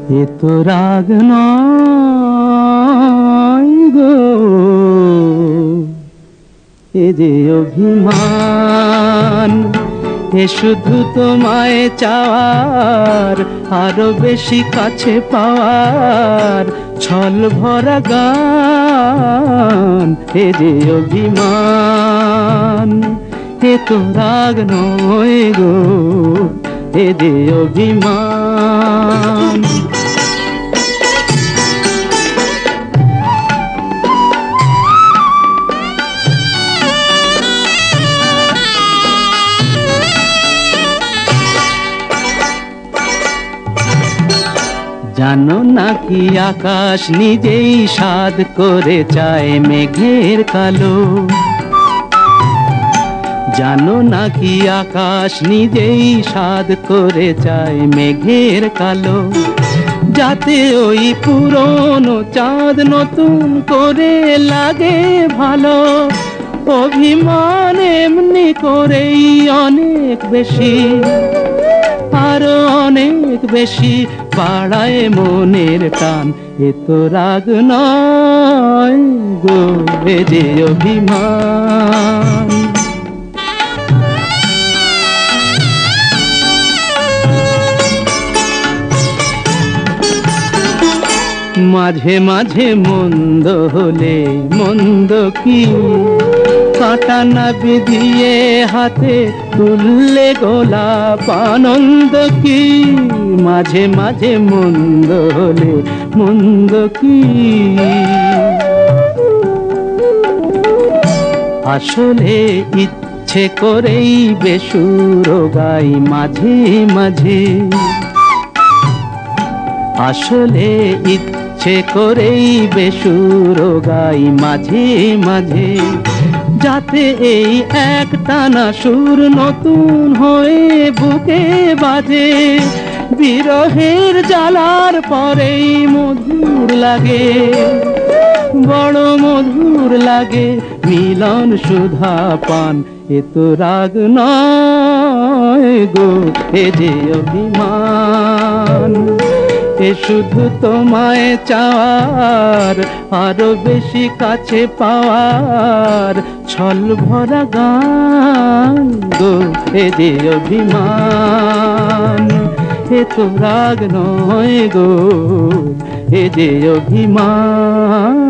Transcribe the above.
এ তো রাগ নয় গো, এ যে অভিমান। এ শুধু তোমায় চাওয়ার, আরো বেশি কাছে পাওয়ার ছল ভরা গান। এ যে অভিমান, এ তো রাগ নয় গো, এ যে অভিমান। জানো নাকি আকাশ নিজেই সাধ করে চায় মেঘের কালো? জানো নাকি আকাশ নিজেই সাধ করে চায় মেঘের কালো, যাতে ওই পুরনো চাঁদ নতুন করে লাগে ভালো। অভিমান এমনি করেই অনেক বেশি, আরো অনেক বেশি বাড়ায় মনের টান। এ তো রাগ নয় গো, এ যে অভিমান। মাঝে মাঝে মন্দ হলে মন্দ কি, কাঁটা না বিধিয়ে হাতে তুললে গোলাপ আনন্দ কি। মাঝে মাঝে মন্দ হলে মন্দ কি, আসলে ইচ্ছে করেই বেসুর গাই মাঝে মাঝে। আসলে ইচ্ছে করেই বেসুর গাই মাঝে মাঝে, যাতে এই একটানা সুর নতুন হয়ে বুকে বাজে। বিরহের জ্বালার পরেই মধুর লাগে, বড় মধুর লাগে মিলন সুধা পান। এ তো রাগ নয় গো, এ যে অভিমান। এ শুধু তোমায় চাওয়ার, আরো বেশি কাছে পাওয়ার ছল ভরা গান গো, এ যে অভিমান। এ তো রাগ নয় গো, এ যে অভিমান।